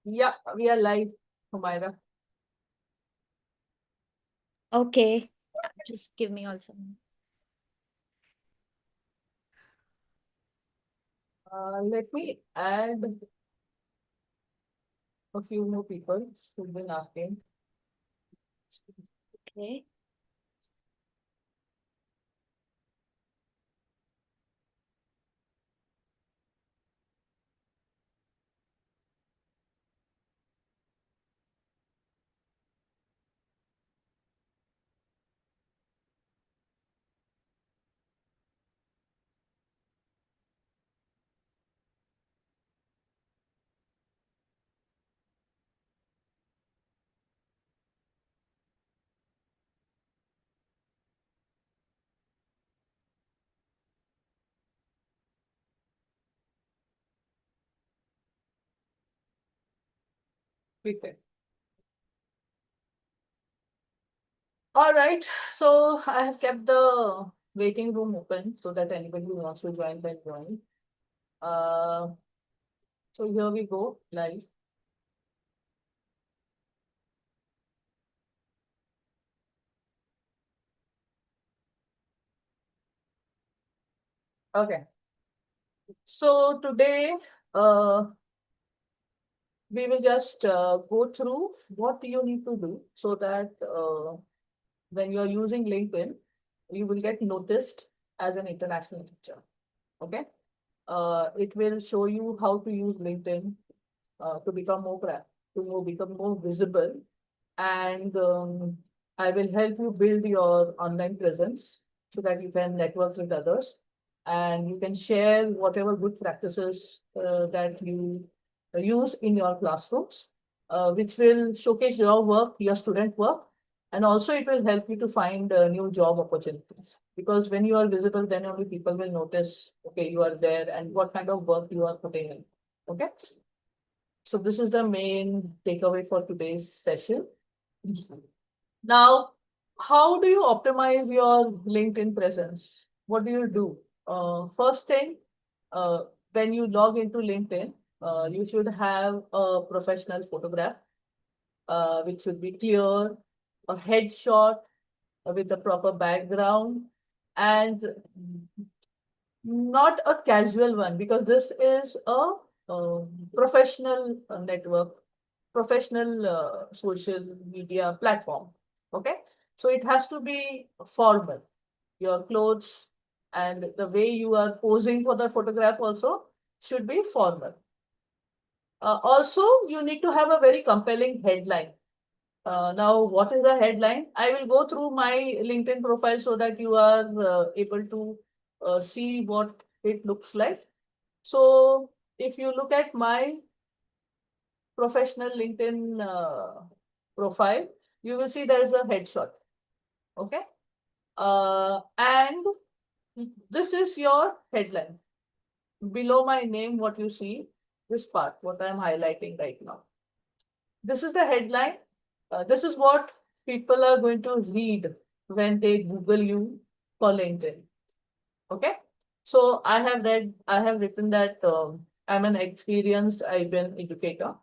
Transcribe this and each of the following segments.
Yeah, we are live, Humaira. Okay, just give me also. Let me add a few more people who've been asking. Okay. Quick. All right, so I have kept the waiting room open so that anybody who wants to join can join. Uh, so here we go, live. Okay, so today uh, we will just go through what you need to do so that when you're using LinkedIn, you will get noticed as an international teacher. Okay. It will show you how to use LinkedIn to become become more visible, and I will help you build your online presence so that you can network with others and you can share whatever good practices that you use in your classrooms, which will showcase your work, your student work, and also it will help you to find new job opportunities. Because when you are visible, then only people will notice, okay, you are there and what kind of work you are putting in. Okay. So this is the main takeaway for today's session. Now, how do you optimize your LinkedIn presence? What do you do? First thing, uh, when you log into LinkedIn, you should have a professional photograph, which should be clear, a headshot with a proper background, and not a casual one, because this is a professional network, professional social media platform. Okay, so it has to be formal. Your clothes and the way you are posing for the photograph also should be formal. Also, you need to have a very compelling headline. Now, what is the headline? I will go through my LinkedIn profile so that you are able to see what it looks like. So, if you look at my professional LinkedIn profile, you will see there is a headshot. Okay. And this is your headline. Below my name, what you see, this part, what I'm highlighting right now. This is the headline. This is what people are going to read when they Google you for LinkedIn. Okay. So I have written that I'm an experienced IBM educator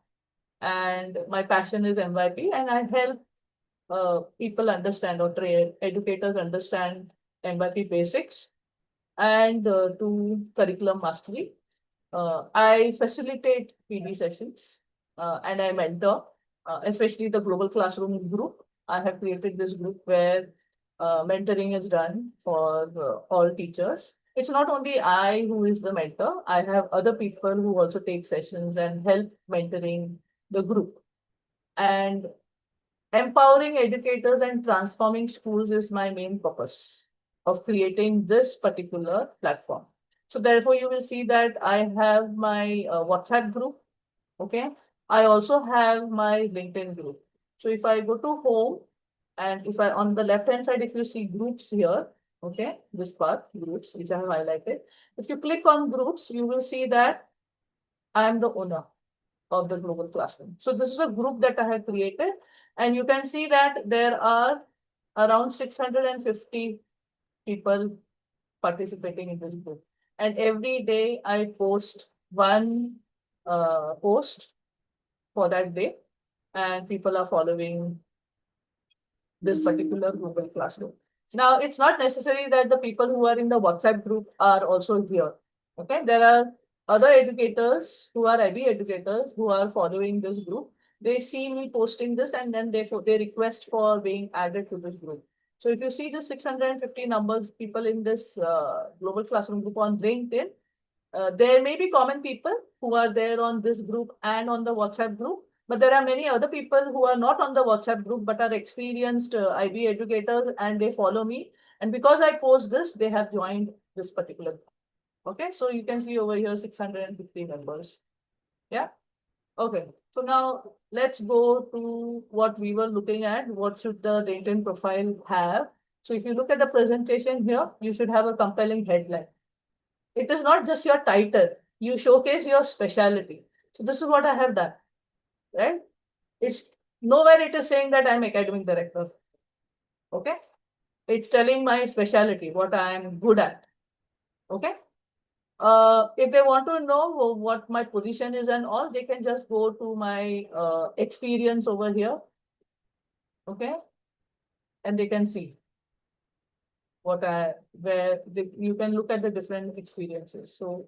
and my passion is MYP, and I help people understand or educators understand MYP basics and to curriculum mastery. I facilitate PD sessions and I mentor, especially the Global Classroom group. I have created this group where mentoring is done for all teachers. It's not only I who is the mentor, I have other people who also take sessions and help mentoring the group. And empowering educators and transforming schools is my main purpose of creating this particular platform. So therefore, you will see that I have my WhatsApp group. Okay. I also have my LinkedIn group. So if I go to home and if I on the left hand side, if you see groups here, okay, this part, groups, which I have highlighted. If you click on groups, you will see that I am the owner of the global classroom. So this is a group that I have created, and you can see that there are around 650 people participating in this group. And every day I post one post for that day, and people are following this particular Google Classroom. Now, it's not necessary that the people who are in the WhatsApp group are also here. Okay, there are other educators who are IB educators who are following this group. They see me posting this and then they request for being added to this group. So if you see the 650 numbers people in this Global Classroom group on LinkedIn, there may be common people who are there on this group and on the WhatsApp group, but there are many other people who are not on the WhatsApp group but are experienced IB educators and they follow me. And because I post this, they have joined this particular group. Okay, so you can see over here 650 members. Yeah. Okay, so now let's go to what we were looking at. What should the LinkedIn profile have? So if you look at the presentation here, you should have a compelling headline. It is not just your title. You showcase your specialty. So this is what I have done, right? It's nowhere it is saying that I'm academic director. Okay. It's telling my specialty, what I am good at. Okay. If they want to know what my position is and all, they can just go to my experience over here. Okay. And they can see you can look at the different experiences. So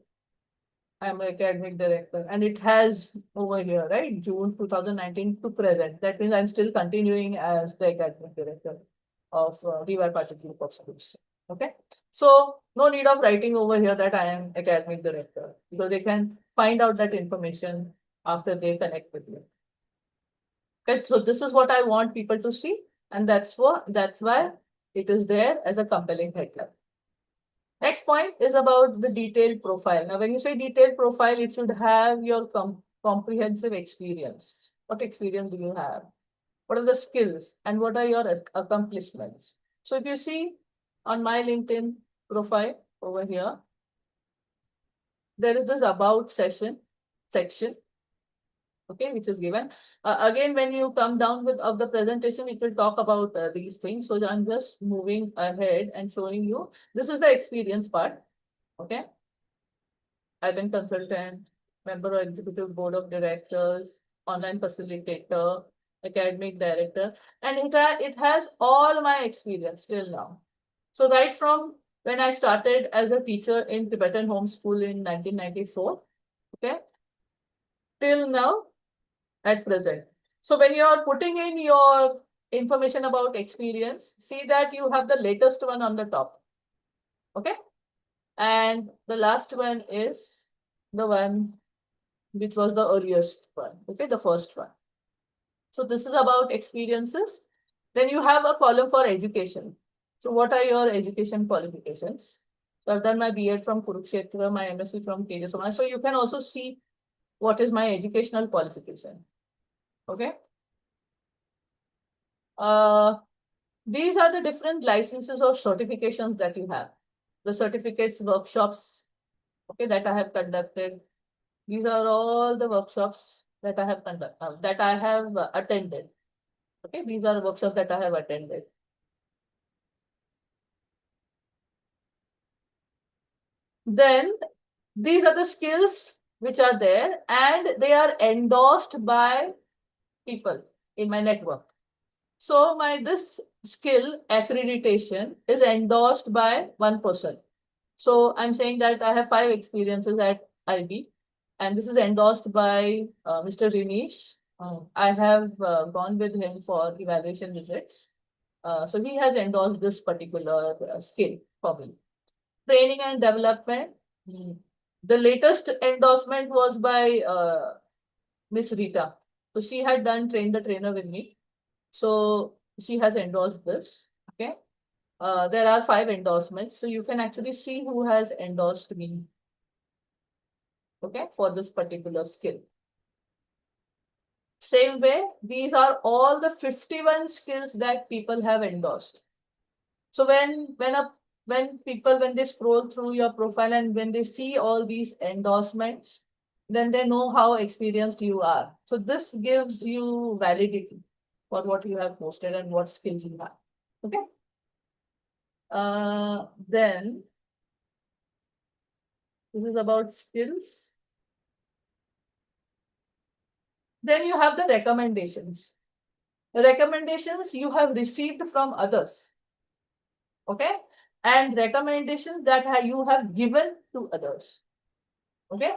I'm an academic director and it has over here, right? June 2019 to present. That means I'm still continuing as the academic director of DY Patil Group of Schools. Okay. So no need of writing over here that I am academic director because they can find out that information after they connect with me. Okay. So this is what I want people to see. And that's why it is there as a compelling headline. Next point is about the detailed profile. Now, when you say detailed profile, it should have your comprehensive experience. What experience do you have? What are the skills and what are your accomplishments? So if you see on my LinkedIn profile over here, there is this about section, okay, which is given. Again, when you come down with of the presentation, it will talk about these things. So I'm just moving ahead and showing you. This is the experience part. Okay. I've been consultant, member of executive board of directors, online facilitator, academic director, and it has all my experience till now. So right from when I started as a teacher in Tibetan Home School in 1994, okay, till now at present. So when you are putting in your information about experience, see that you have the latest one on the top. Okay. And the last one is the one which was the earliest one. Okay, the first one. So this is about experiences. Then you have a column for education. So what are your education qualifications? So I've done my B.Ed from Kurukshetra, my MSc from KJ Somanath. So you can also see what is my educational qualification. Okay. These are the different licenses or certifications that you have. The certificates, workshops, okay, that I have conducted. These are all the workshops that I have attended. Okay, these are workshops that I have attended. Then these are the skills which are there and they are endorsed by people in my network. So this skill accreditation is endorsed by one person. So I'm saying that I have 5 experiences at IB and this is endorsed by Mr. Rinesh. I have gone with him for evaluation visits. So he has endorsed this particular skill for me. Training and development. The latest endorsement was by Miss Rita. So she had done train the trainer with me. So she has endorsed this. Okay. There are 5 endorsements. So you can actually see who has endorsed me. Okay, for this particular skill. Same way, these are all the 51 skills that people have endorsed. So when they scroll through your profile and when they see all these endorsements, then they know how experienced you are. So this gives you validity for what you have posted and what skills you have. Okay. Then this is about skills. Then you have the recommendations. The recommendations you have received from others. Okay. And recommendations that you have given to others. Okay.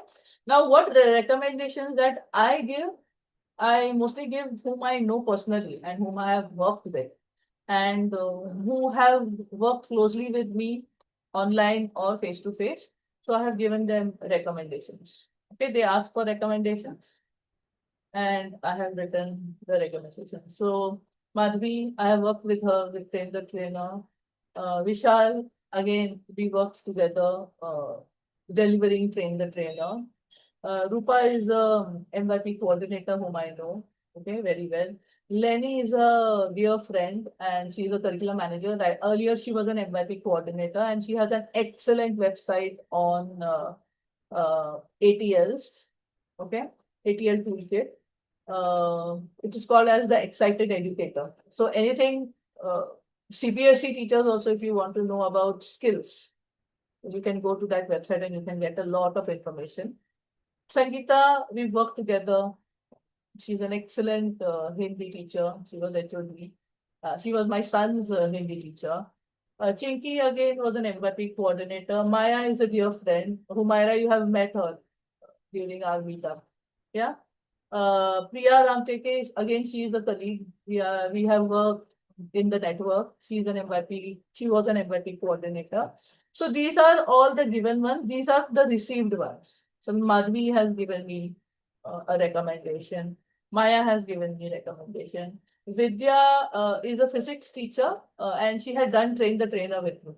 Now, what recommendations that I give? I mostly give whom I know personally and whom I have worked with, and who have worked closely with me online or face to face. So I have given them recommendations. Okay, they ask for recommendations and I have written the recommendations. So Madhvi, I have worked with her, with Train the Trainer. Vishal, again, we worked together, delivering Train the Trainer. Rupa is a MYP coordinator whom I know, okay, very well. Lenny is a dear friend and she's a curriculum manager. Right? Earlier, she was an MYP coordinator and she has an excellent website on ATLs, okay, ATL Toolkit. It is called as the Excited Educator. So anything, CBSE teachers also, if you want to know about skills, you can go to that website and you can get a lot of information. Sangeeta, we worked together. She's an excellent Hindi teacher. She was HOD. She was my son's Hindi teacher. Chinky again was an MYP coordinator. Maya is a dear friend. Humaira, you have met her during our meetup. Yeah. Priya Ramteke is again, she is a colleague. We have worked in the network. She's an MYP. She was an MYP coordinator. So these are all the given ones. These are the received ones. So Madhvi has given me a recommendation. Maya has given me recommendation. Vidya is a physics teacher and she had done Train the Trainer with me.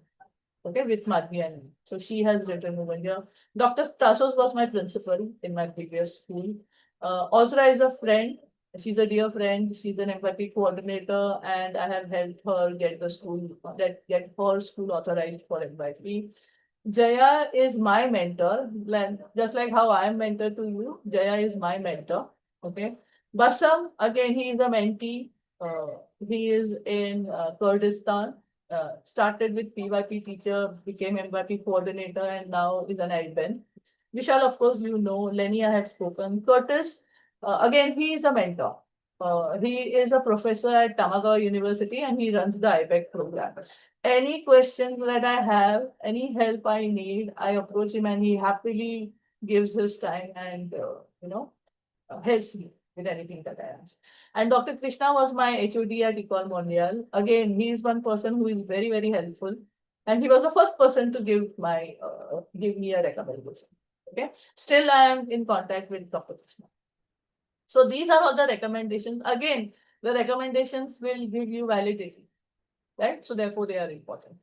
Okay, with Madhvi and me. So she has written over here. Dr. Tasos was my principal in my previous school. Osra is a friend. She's a dear friend. She's an MYP coordinator, and I have helped her get the school, get her school authorized for MYP. Jaya is my mentor, just like how I am mentor to you. Jaya is my mentor. Okay. Basam, again, he is a mentee. He is in Kurdistan. Started with PYP teacher, became MYP coordinator, and now is an admin. Vishal, of course, you know. Lenny, I have spoken. Curtis, again, he is a mentor. He is a professor at Tamagawa University and he runs the IBEC program. Any questions that I have, any help I need, I approach him and he happily gives his time and, helps me with anything that I ask. And Dr. Krishna was my HOD at Ecole Mondial. Again, he is one person who is very, very helpful. And he was the first person to give me a recommendation. Okay. Still, I am in contact with Dr. Krishna. So these are all the recommendations. Again, the recommendations will give you validity, right? So therefore, they are important.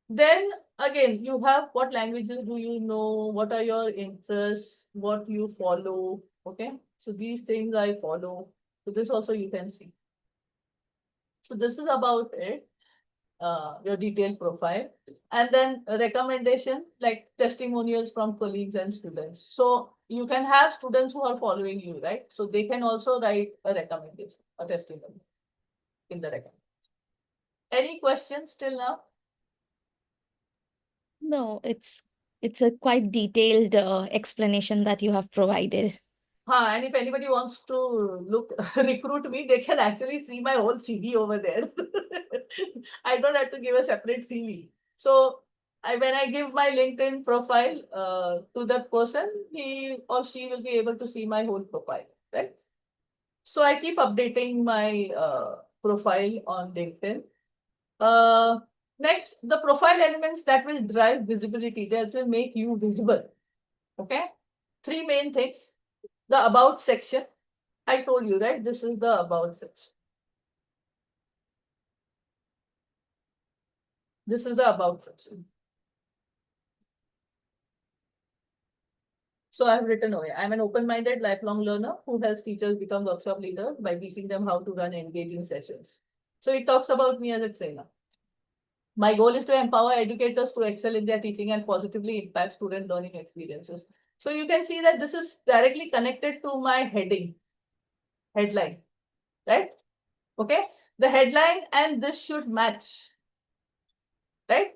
Then again, you have what languages do you know? What are your interests? What you follow? Okay. So these things I follow. So this also you can see. So this is about it. Your detailed profile, and then a recommendation like testimonials from colleagues and students. So you can have students who are following you, right? So they can also write a recommendation, a testimony in the recommendation. Any questions till now? No, it's a quite detailed explanation that you have provided. And if anybody wants to look recruit me, they can actually see my whole CV over there. I don't have to give a separate CV. So when I give my LinkedIn profile to that person, he or she will be able to see my whole profile, right? So I keep updating my profile on LinkedIn. Next, the profile elements that will drive visibility, that will make you visible. Okay, three main things. The about section. I told you, right? This is the about section. This is the about section. So I've written away. I'm an open-minded lifelong learner who helps teachers become workshop leaders by teaching them how to run engaging sessions. So it talks about me as a trainer. My goal is to empower educators to excel in their teaching and positively impact student learning experiences. So you can see that this is directly connected to my headline, right? Okay. The headline and this should match, right?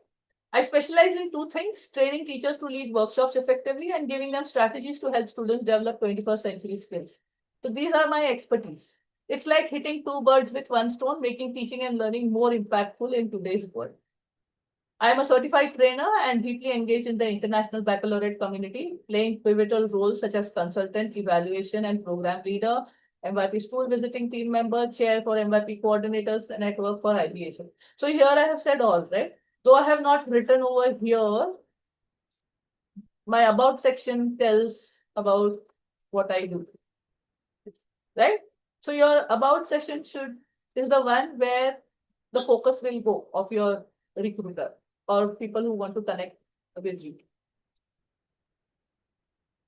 I specialize in two things: training teachers to lead workshops effectively and giving them strategies to help students develop 21st century skills. So these are my expertise. It's like hitting two birds with one stone, making teaching and learning more impactful in today's world. I am a certified trainer and deeply engaged in the international baccalaureate community, playing pivotal roles such as consultant, evaluation, and program leader, MYP school visiting team member, chair for MYP coordinators, network for ideation. So here I have said all, right? Though I have not written over here, my about section tells about what I do, right? So your about section is the one where the focus will go of your recruiter or people who want to connect with you.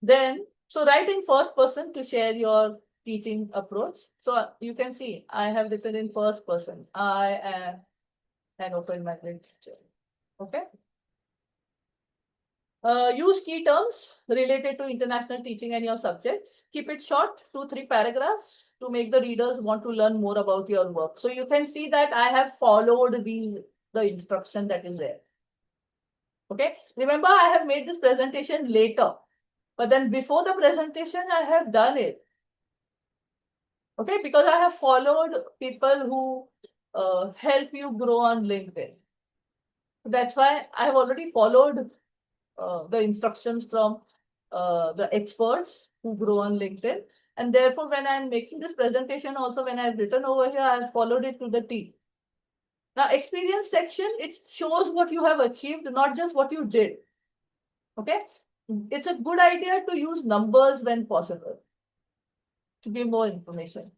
Then, so write in first person to share your teaching approach. So you can see I have written in first person. I am an open-minded teacher. Okay. Use key terms related to international teaching and your subjects. Keep it short, 2-3 paragraphs to make the readers want to learn more about your work. So you can see that I have followed the instruction that is there. Okay. Remember, I have made this presentation later, but then before the presentation, I have done it. Okay, because I have followed people who help you grow on LinkedIn. That's why I have already followed the instructions from the experts who grow on LinkedIn. And therefore, when I'm making this presentation, also when I've written over here, I've followed it to the T. Now, experience section, it shows what you have achieved, not just what you did. Okay, it's a good idea to use numbers when possible to give more information.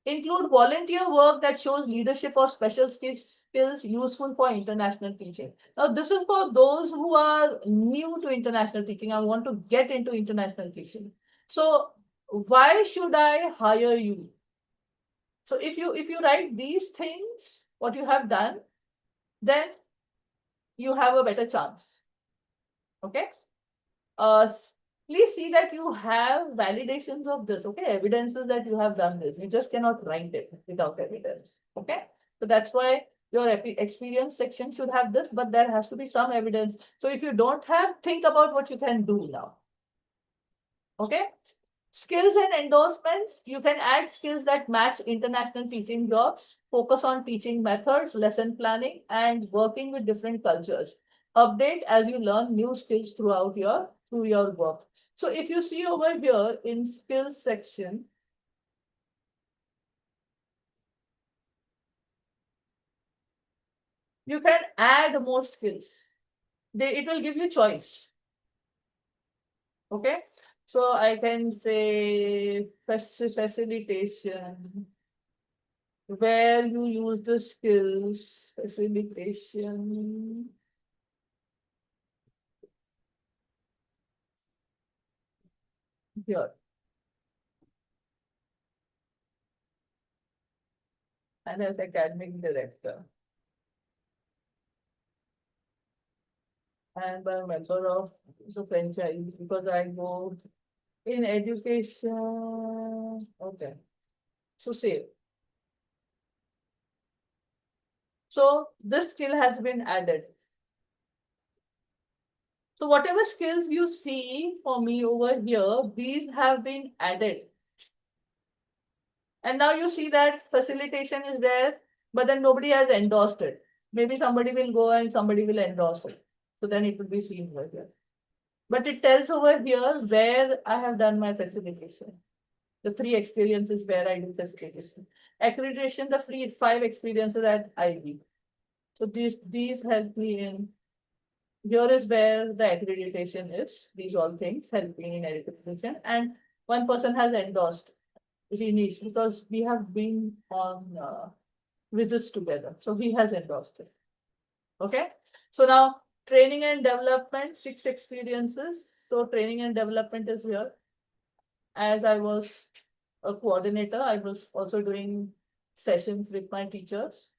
Include volunteer work that shows leadership or special skills useful for international teaching. Now, this is for those who are new to international teaching. I want to get into international teaching. So, why should I hire you? So, if you write these things, what you have done, then you have a better chance. Okay. Please see that you have validations of this, okay? Evidences that you have done this. You just cannot write it without evidence, okay? So that's why your experience section should have this, but there has to be some evidence. So if you don't have, think about what you can do now, okay? Skills and endorsements, you can add skills that match international teaching jobs, focus on teaching methods, lesson planning, and working with different cultures. Update as you learn new skills through your work. So if you see over here in skills section, you can add more skills. It will give you choice. Okay. So I can say facilitation, where you use the skills, facilitation. Here. And as academic director. And I'm a member of the franchise because I go in education. Okay. So say. So this skill has been added. So whatever skills you see for me over here, these have been added. And now you see that facilitation is there, but then nobody has endorsed it. Maybe somebody will go and somebody will endorse it. So then it will be seen over here. But it tells over here where I have done my facilitation. The 3 experiences where I do facilitation. Accreditation, the 5 experiences at IB. So these help me in. Here is where the accreditation is. These all things help me in accreditation. And one person has endorsed Renish because we have been on visits together. So he has endorsed it. Okay. So now training and development, 6 experiences. So training and development is here. As I was a coordinator, I was also doing sessions with my teachers.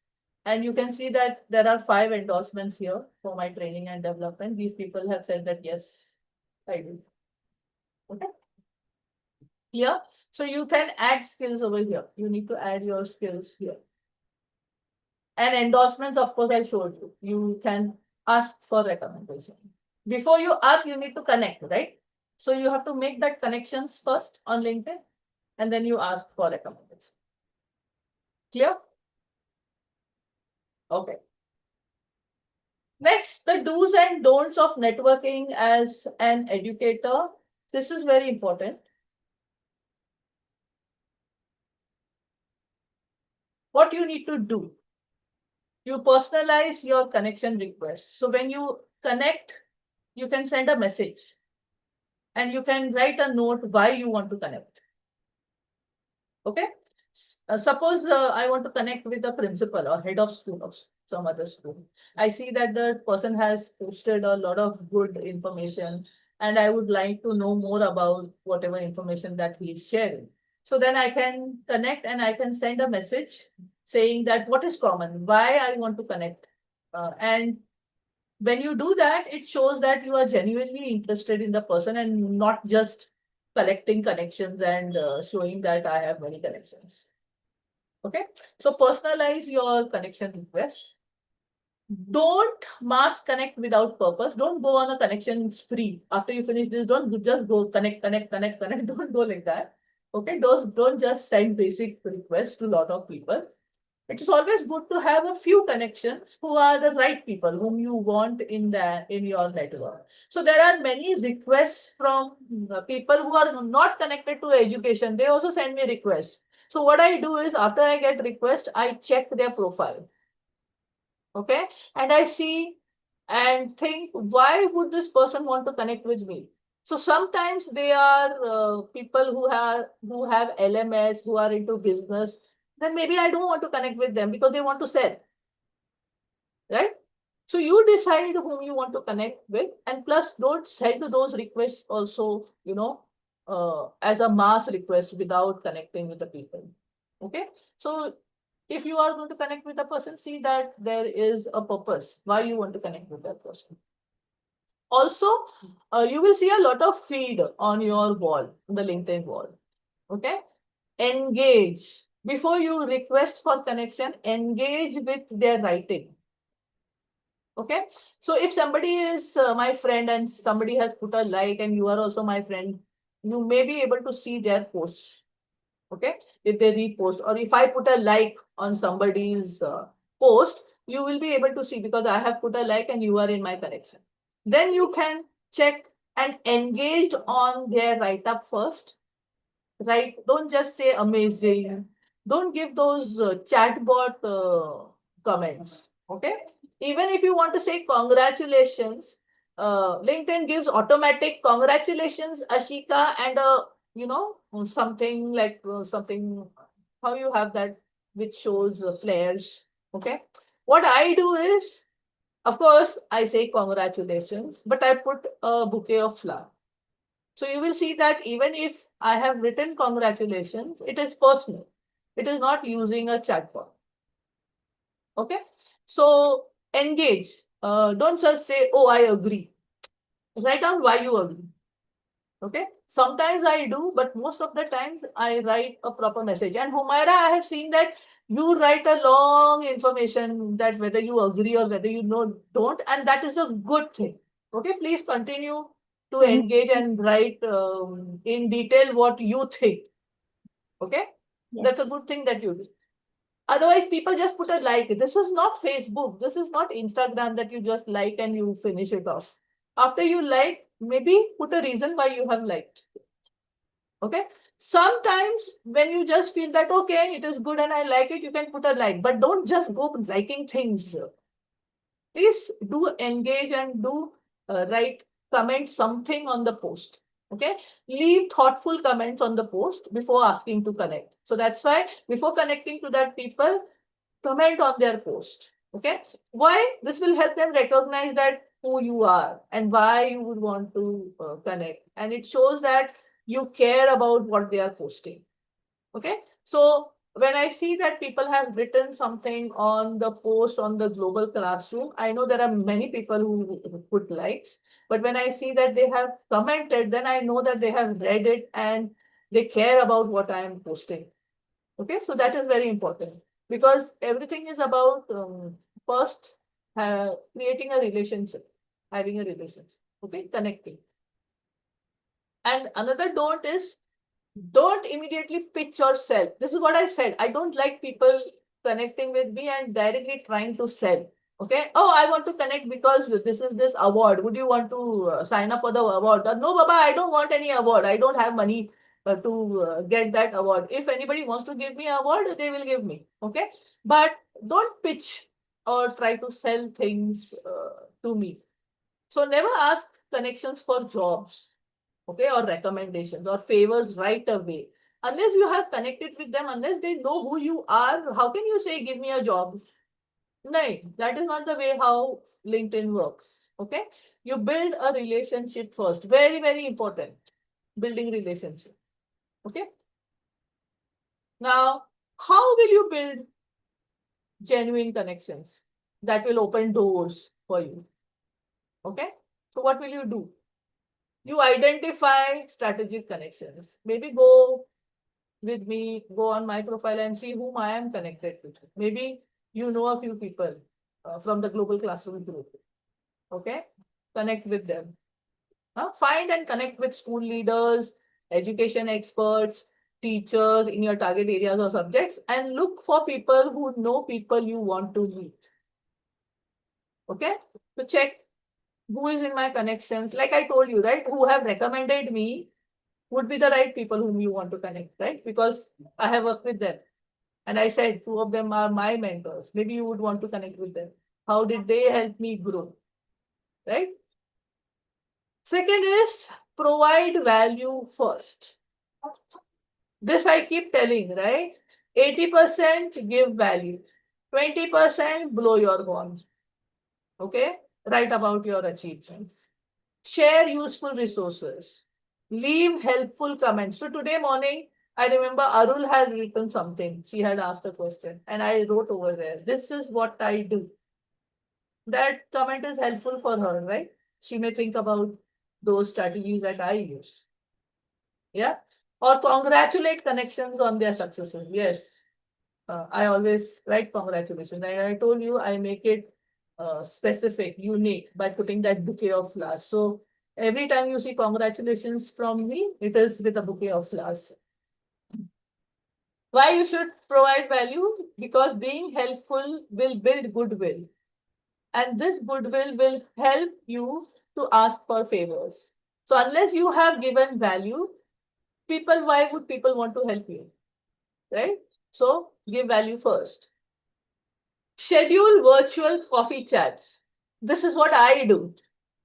And you can see that there are 5 endorsements here for my training and development. These people have said that, yes, I do. Okay. Clear? So you can add skills over here. You need to add your skills here. And endorsements, of course, I showed you. You can ask for recommendation. Before you ask, you need to connect, right? So you have to make that connections first on LinkedIn, and then you ask for recommendation. Clear? Okay. Next, the do's and don'ts of networking as an educator. This is very important. What you need to do, you personalize your connection request. So when you connect, you can send a message and you can write a note why you want to connect. Okay. Suppose I want to connect with the principal or head of school of some other school. I see that the person has posted a lot of good information and I would like to know more about whatever information that he is sharing. So then I can connect and I can send a message saying that what is common, why I want to connect. And when you do that, it shows that you are genuinely interested in the person and not just collecting connections and showing that I have many connections. Okay, so personalize your connection request. Don't mass connect without purpose. Don't go on a connection spree. After you finish this, don't just go connect, connect, connect, connect. Don't go like that. Okay, don't just send basic requests to a lot of people. It is always good to have a few connections who are the right people whom you want in your network. So there are many requests from people who are not connected to education. They also send me requests. So what I do is after I get request, I check their profile. Okay, and I see and think, why would this person want to connect with me? So sometimes they are people who have LMS, who are into business. Then maybe I don't want to connect with them because they want to sell, right? So you decide whom you want to connect with, and plus don't send those requests also, as a mass request without connecting with the people. Okay, so if you are going to connect with a person, see that there is a purpose why you want to connect with that person. Also, you will see a lot of feed on your wall, the LinkedIn wall. Okay, engage. Before you request for connection, engage with their writing. Okay, so if somebody is my friend and somebody has put a like and you are also my friend, you may be able to see their posts. Okay, if they repost, or if I put a like on somebody's post, you will be able to see because I have put a like and you are in my connection. Then you can check and engaged on their write up first. Right, don't just say amazing, don't give those chatbot comments. Okay, even if you want to say congratulations, LinkedIn gives automatic congratulations Ashika and something like something, how you have that which shows flares. Okay, what I do is, of course I say congratulations, but I put a bouquet of flower. So you will see that even if I have written congratulations, it is personal. It is not using a chatbot. Okay. So engage. Don't just say, oh, I agree. Write down why you agree. Okay. Sometimes I do, but most of the times I write a proper message. And Humaira, I have seen that you write a long information that whether you agree or whether you don't, and that is a good thing. Okay. Please continue to Thank engage you. and write in detail what you think. Okay. That's a Yes. good thing that you do. Otherwise, people just put a like. This is not Facebook. This is not Instagram that you just like and you finish it off. After you like, maybe put a reason why you have liked. Okay. Sometimes when you just feel that, okay, it is good and I like it, you can put a like, but don't just go liking things. Please do engage and do write, comment something on the post. Okay. Leave thoughtful comments on the post before asking to connect. So that's why before connecting to that people, comment on their post. Okay. Why? This will help them recognize that who you are and why you would want to connect. And it shows that you care about what they are posting. Okay. So when I see that people have written something on the post on the global classroom, I know there are many people who put likes, but when I see that they have commented, then I know that they have read it and they care about what I am posting. Okay, so that is very important because everything is about first creating a relationship, having a relationship, okay, connecting. And another don't is, don't immediately pitch yourself. This is what I said. I don't like people connecting with me and directly trying to sell. Okay. Oh, I want to connect because this is this award. Would you want to sign up for the award? No, Baba, I don't want any award. I don't have money to get that award. If anybody wants to give me an award, they will give me. Okay. But don't pitch or try to sell things to me. So never ask connections for jobs, okay, or recommendations or favors right away. Unless you have connected with them, unless they know who you are, how can you say, give me a job? No, that is not the way how LinkedIn works. Okay. You build a relationship first. Very, very important. Building relationship. Okay. Now, how will you build genuine connections that will open doors for you? Okay. So what will you do? You identify strategic connections. Maybe go with me, go on my profile and see whom I am connected to. Maybe you know a few people from the Global Classroom group. Okay, connect with them. Find and connect with school leaders, education experts, teachers in your target areas or subjects, and look for people who know people you want to meet. Okay, so check who is in my connections. Like I told you, right, who have recommended me would be the right people whom you want to connect, right? Because I have worked with them. And I said, two of them are my mentors. Maybe you would want to connect with them. How did they help me grow? Right? Second is provide value first. This I keep telling, right? 80% give value, 20% blow your horn. Okay? Write about your achievements. Share useful resources. Leave helpful comments. So today morning, I remember Arul had written something. She had asked a question and I wrote over there, this is what I do. That comment is helpful for her, right? She may think about those strategies that I use. Yeah. Or congratulate connections on their successes. Yes. I always write congratulations. And I told you I make it specific, unique by putting that bouquet of flowers. So every time you see congratulations from me, it is with a bouquet of flowers. Why you should provide value? Because being helpful will build goodwill. And this goodwill will help you to ask for favors. So unless you have given value, why would people want to help you? Right? So give value first. Schedule virtual coffee chats. This is what I do,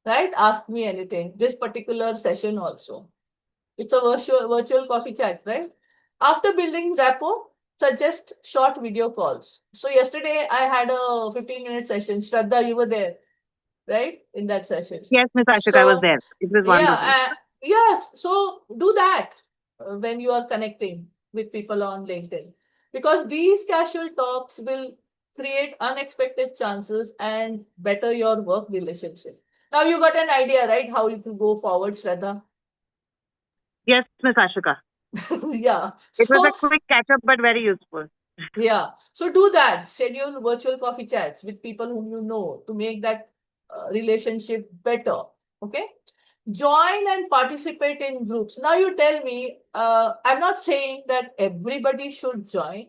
right? Ask me anything. This particular session also. It's a virtual coffee chat, right? After building rapport, suggest short video calls. So yesterday I had a 15-minute session. Shraddha, you were there, right? In that session. Yes, Miss Ashika, I was So there. It was yeah, wonderful. yes. So do that when you are connecting with people on LinkedIn, because these casual talks will create unexpected chances and better your work relationship. Now you got an idea, right? How you can go forward, Shraddha? Yes, Miss Ashika. Yeah. It was a So quick catch up, but very useful. yeah. So do that. Schedule virtual coffee chats with people whom you know to make that relationship better. Okay. Join and participate in groups. Now you tell me, I'm not saying that everybody should join,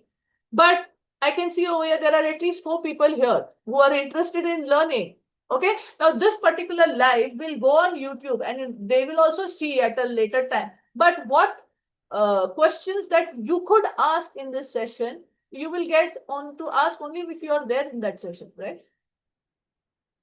but I can see over here there are at least 4 people here who are interested in learning. Okay. Now this particular live will go on YouTube and they will also see at a later time. But what questions that you could ask in this session, you will get on to ask only if you are there in that session, right?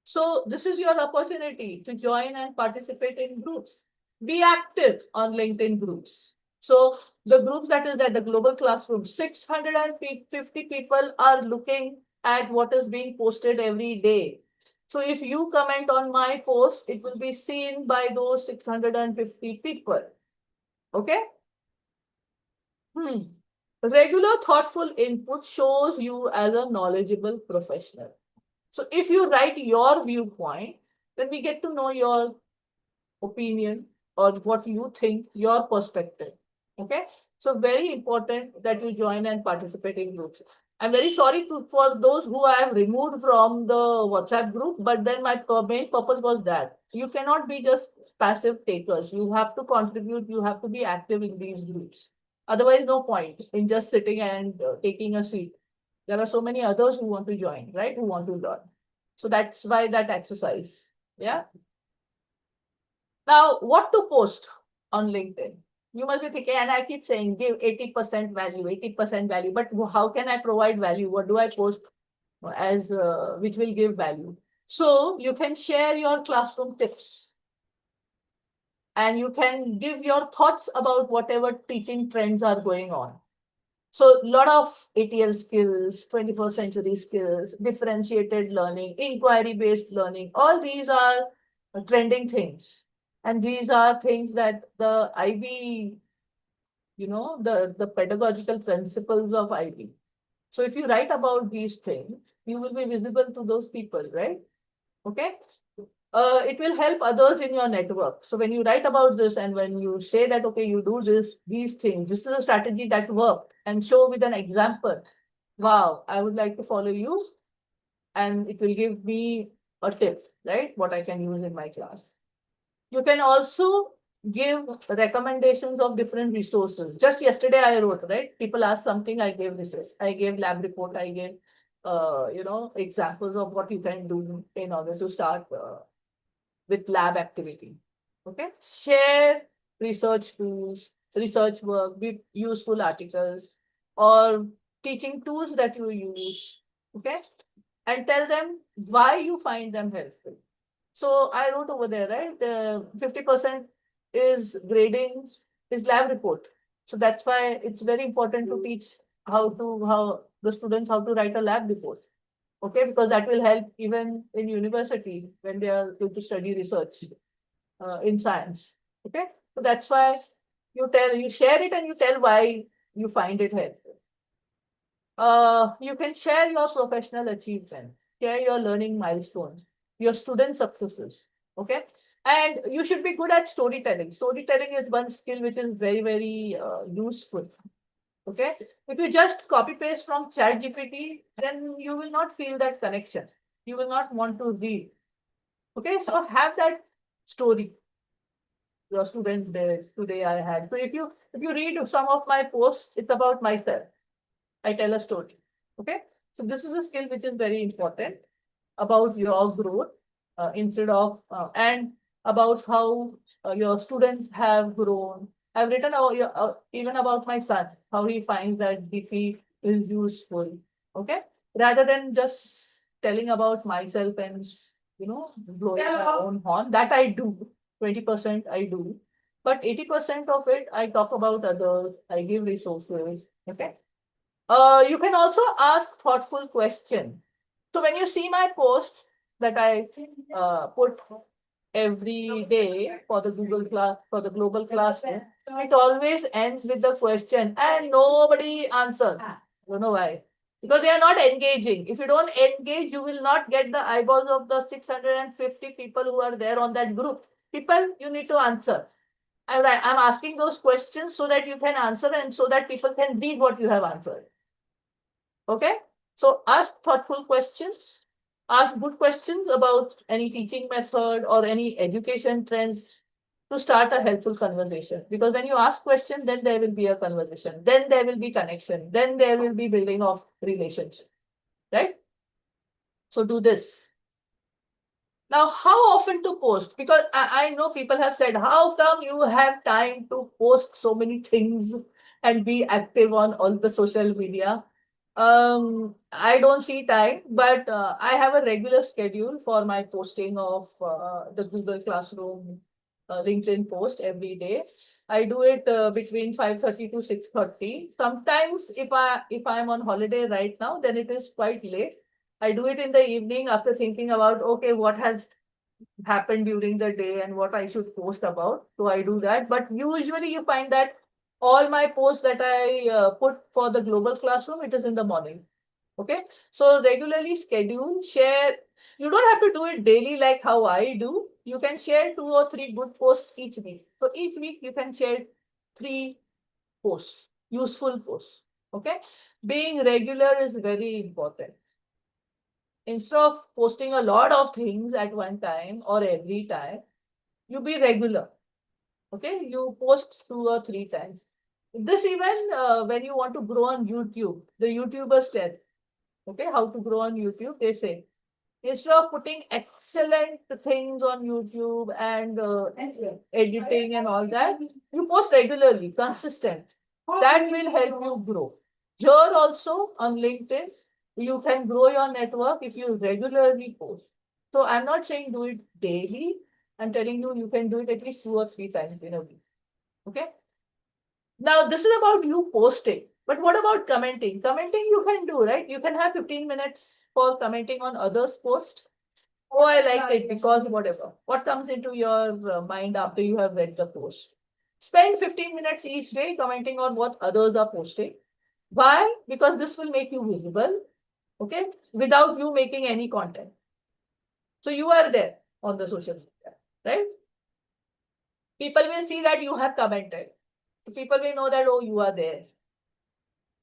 So this is your opportunity to join and participate in groups. Be active on LinkedIn groups. So the groups that is at the Global Classroom, 650 people are looking at what is being posted every day. So if you comment on my post, it will be seen by those 650 people. Okay? Regular thoughtful input shows you as a knowledgeable professional. So if you write your viewpoint, then we get to know your opinion or what you think, your perspective. Okay. So very important that you join and participate in groups. I'm very sorry for those who I have removed from the WhatsApp group, but then my main purpose was that you cannot be just passive takers. You have to contribute, you have to be active in these groups. Otherwise, no point in just sitting and taking a seat. There are so many others who want to join, right? Who want to learn. So that's why that exercise. Yeah. Now, what to post on LinkedIn? You must be thinking, and I keep saying, give 80% value, 80% value. But how can I provide value? What do I post as which will give value? So you can share your classroom tips, and you can give your thoughts about whatever teaching trends are going on. So a lot of ATL skills, 21st century skills, differentiated learning, inquiry-based learning, all these are trending things. And these are things that the IB, the pedagogical principles of IB. So if you write about these things, you will be visible to those people, right? Okay. It will help others in your network. So when you write about this and when you say that, okay, you do these things, this is a strategy that worked, and show with an example. Wow, I would like to follow you. And it will give me a tip, right? What I can use in my class. You can also give recommendations of different resources. Just yesterday I wrote, right? People asked something, I gave this. I gave lab report, I gave, examples of what you can do in order to start with lab activity. Okay. Share research tools, research work, useful articles, or teaching tools that you use. Okay. And tell them why you find them helpful. So I wrote over there, right? 50% is grading is lab report. So that's why it's very important to teach how the students how to write a lab report. Okay, because that will help even in university when they are going to study research in science. Okay, so that's why you share it and you tell why you find it helpful. You can share your professional achievements, share your learning milestones, your student successes. Okay, and you should be good at storytelling. Storytelling is one skill which is very, very useful. Okay, if you just copy paste from ChatGPT, then you will not feel that connection. You will not want to read. Okay, so have that story. Your students did today I had. So if you read some of my posts, it's about myself. I tell a story. Okay, so this is a skill which is very important about your growth instead of and about how your students have grown. I've written even about my son, how he finds that DP is useful. Okay, rather than just telling about myself and blowing my own horn. That I do. 20% I do, but 80% of it I talk about others. I give resources. Okay. You can also ask thoughtful questions. So when you see my post that I put every day for the global classroom, it always ends with the question and nobody answers. Don't know why. Because they are not engaging. If you don't engage, you will not get the eyeballs of the 650 people who are there on that group. People, you need to answer. I'm asking those questions so that you can answer and so that people can read what you have answered. Okay, so ask thoughtful questions, ask good questions about any teaching method or any education trends to start a helpful conversation. Because when you ask questions, then there will be a conversation, then there will be connection, then there will be building of relationship, right? So do this. Now, how often to post? Because I know people have said, how come you have time to post so many things and be active on all the social media? I don't see time, but I have a regular schedule for my posting of the Google Classroom LinkedIn post every day. I do it between 5:30 to 6:30. Sometimes if I'm on holiday right now, then it is quite late. I do it in the evening after thinking about, okay, what has happened during the day and what I should post about. So I do that. But usually you find that all my posts that I put for the global classroom, it is in the morning. Okay. So regularly schedule, share. You don't have to do it daily like how I do. You can share 2 or 3 good posts each week. So each week you can share 3 posts, useful posts. Okay, being regular is very important. Instead of posting a lot of things at one time or every time, you be regular. Okay, you post 2 or 3 times. This even when you want to grow on YouTube, the YouTubers tell, okay, how to grow on YouTube, they say, instead of putting excellent things on YouTube and editing and all that, you post regularly, consistent. That will help you grow. Here also on LinkedIn, you can grow your network if you regularly post. So I'm not saying do it daily. I'm telling you, you can do it at least 2 or 3 times in a week. Okay. Now this is about you posting. But what about commenting? Commenting you can do, right? You can have 15 minutes for commenting on others' post. Oh, I liked it because whatever. What comes into your mind after you have read the post? Spend 15 minutes each day commenting on what others are posting. Why? Because this will make you visible, okay, without you making any content. So you are there on the social media, right? People will see that you have commented. So people will know that, oh, you are there.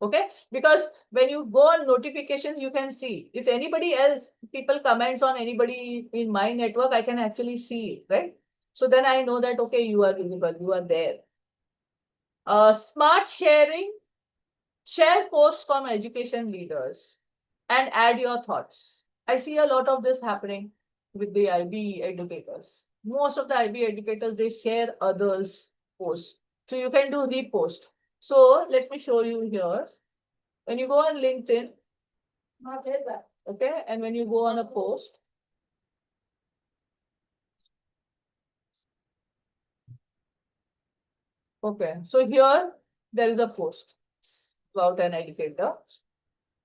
Okay, because when you go on notifications, you can see if anybody else, people comments on anybody in my network, I can actually see it, right? So then I know that, okay, you are visible, you are there. Smart sharing, share posts from education leaders and add your thoughts. I see a lot of this happening with the IB educators. Most of the IB educators, they share others' posts. So you can do repost. So let me show you here. When you go on LinkedIn, okay, and when you go on a post, okay, so here there is a post about an educator.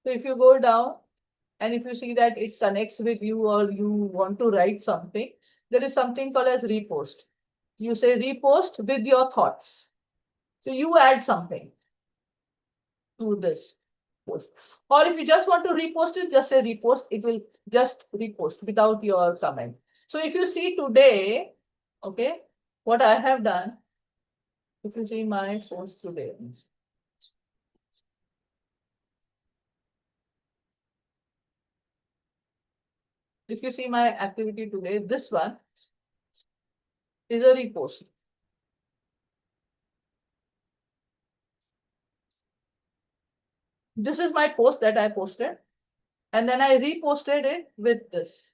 So if you go down and if you see that it connects with you or you want to write something, there is something called as repost. You say repost with your thoughts. So you add something to this post. Or if you just want to repost it, just say repost. It will just repost without your comment. So if you see today, okay, what I have done, if you see my post today, if you see my activity today, this one is a repost. This is my post that I posted, and then I reposted it with this.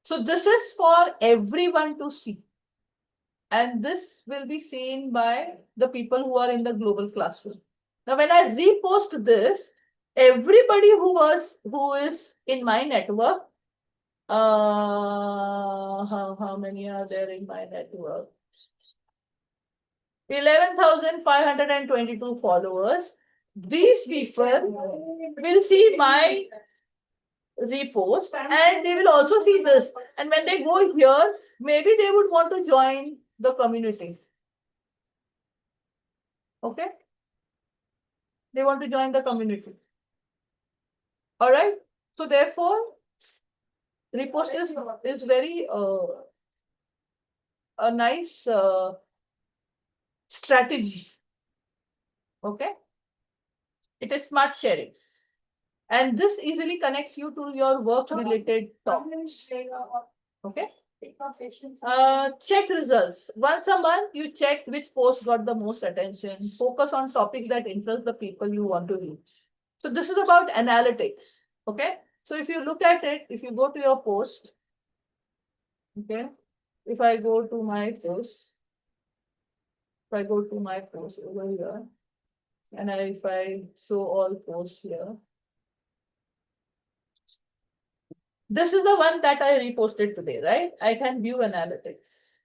So this is for everyone to see. And this will be seen by the people who are in the global classroom. Now, when I repost this, everybody who is in my network, how many are there in my network? 11,522 followers. These people will see my repost and they will also see this. And when they go here, maybe they would want to join the community. Okay? They want to join the community. All right. So therefore, repost is very a nice strategy. Okay. It is smart sharing. And this easily connects you to your work related topics. Okay. Check results. Once a month, you check which post got the most attention. Focus on topics that interest the people you want to reach. So this is about analytics. Okay. So if you look at it, if you go to your post, okay, if I go to my post, if I go to my post over here, and if I show all posts here, this is the one that I reposted today, right? I can view analytics.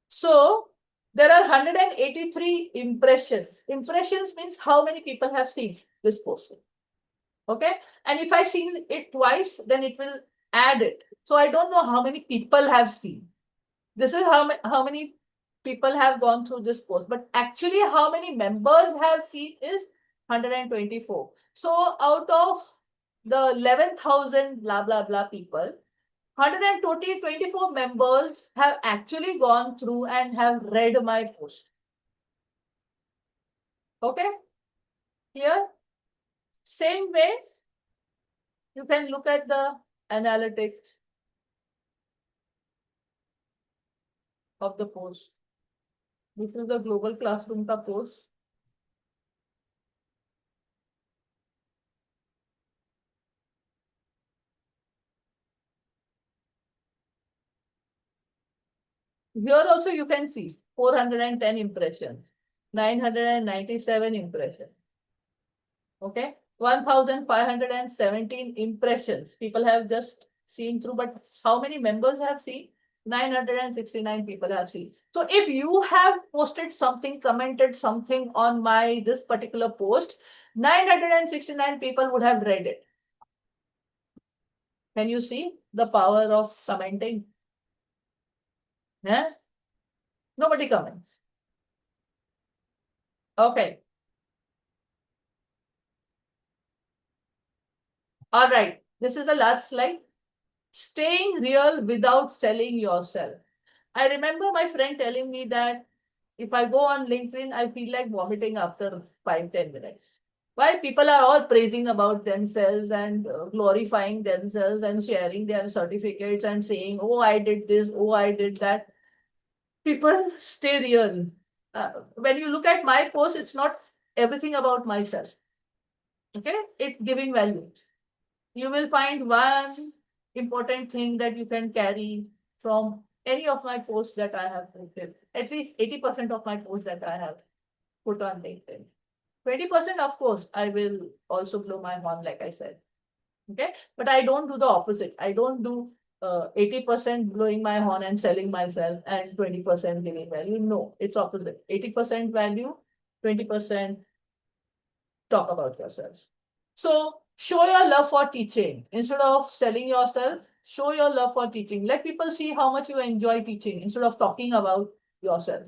So there are 183 impressions. Impressions means how many people have seen this post. Okay. And if I seen it twice, then it will add it. So I don't know how many people have seen. This is how many people have gone through this post. But actually how many members have seen is 124. So out of the 11,000 blah, blah, blah people, 124 members have actually gone through and have read my post. Okay, clear? Same way, you can look at the analytics of the post. This is the global classroom ka post. Here also you can see 410 impressions, 997 impressions. Okay, 1517 impressions. People have just seen through, but how many members have seen? 969 people have seen. So if you have posted something, commented something on my this particular post, 969 people would have read it. Can you see the power of commenting? Yes? Nobody comments. Okay. All right. This is the last slide. Staying real without selling yourself. I remember my friend telling me that if I go on LinkedIn, I feel like vomiting after 5-10 minutes. Why people are all praising about themselves and glorifying themselves and sharing their certificates and saying, oh, I did this, oh, I did that. People stay real. When you look at my post, it's not everything about myself. Okay, it's giving value. You will find one important thing that you can carry from any of my posts that I have posted. At least 80% of my posts that I have put on LinkedIn. 20%, of course, I will also blow my horn, like I said. Okay, but I don't do the opposite. I don't do 80% blowing my horn and selling myself and 20% giving value. No, it's opposite. 80% value, 20% talk about yourself. So show your love for teaching. Instead of selling yourself, show your love for teaching. Let people see how much you enjoy teaching instead of talking about yourself.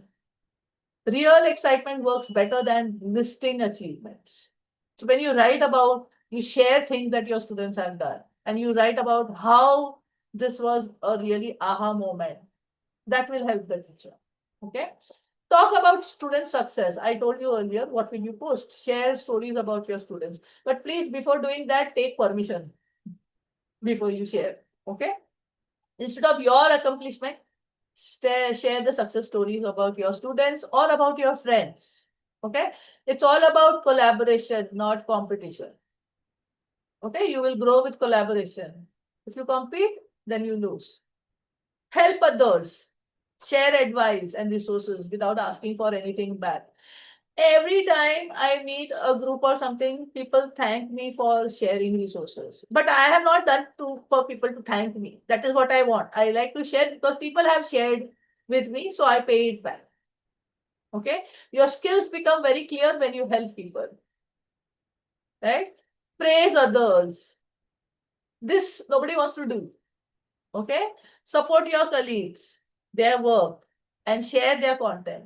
Real excitement works better than listing achievements. So when you write about, you share things that your students have done, and you write about how this was a really aha moment, that will help the teacher. Okay. Talk about student success. I told you earlier, what will you post? Share stories about your students. But please, before doing that, take permission before you share. Okay. Instead of your accomplishment, share the success stories about your students or about your friends. Okay. It's all about collaboration, not competition. Okay. You will grow with collaboration. If you compete, then you lose. Help others. Share advice and resources without asking for anything back. Every time I meet a group or something, people thank me for sharing resources. But I have not done for people to thank me. That is what I want. I like to share because people have shared with me, so I pay it back. Okay? Your skills become very clear when you help people. Right? Praise others. This nobody wants to do. Okay? Support your colleagues, their work, and share their content.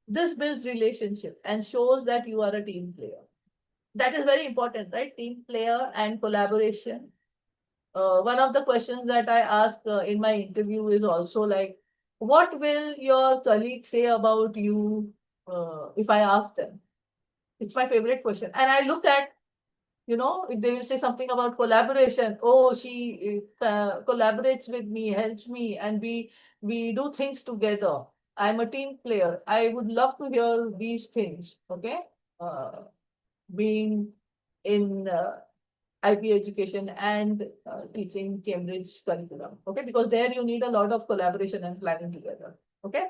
This builds relationship and shows that you are a team player. That is very important, right? Team player and collaboration. One of the questions that I ask in my interview is also like, what will your colleagues say about you if I ask them? It's my favorite question. And I look at, if they will say something about collaboration, oh, she collaborates with me, helps me, and we do things together. I'm a team player. I would love to hear these things. Okay, being in IP education and teaching Cambridge curriculum. Okay, because there you need a lot of collaboration and planning together. Okay.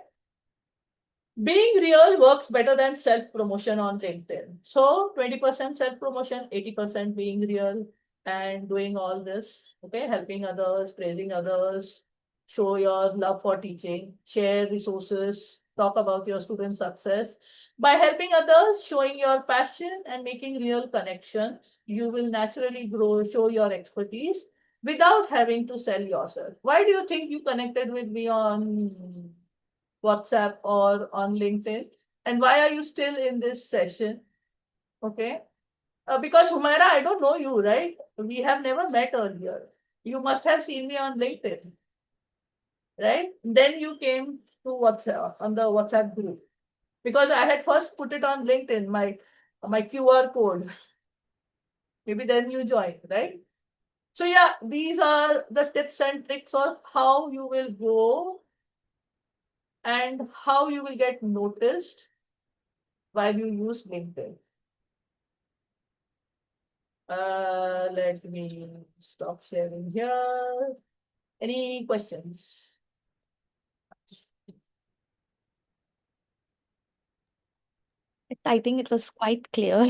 Being real works better than self-promotion on LinkedIn. So 20% self-promotion, 80% being real and doing all this, okay, helping others, praising others, show your love for teaching, share resources, talk about your student success. By helping others, showing your passion and making real connections, you will naturally grow, show your expertise without having to sell yourself. Why do you think you connected with me on WhatsApp or on LinkedIn? And why are you still in this session? Okay. Because Humaira, I don't know you, right? We have never met earlier. You must have seen me on LinkedIn, right? Then you came to WhatsApp on the WhatsApp group because I had first put it on LinkedIn, my my QR code. Maybe then you join, right? So yeah, these are the tips and tricks of how you will go and how you will get noticed while you use LinkedIn. Let me stop sharing here. Any questions? I think it was quite clear.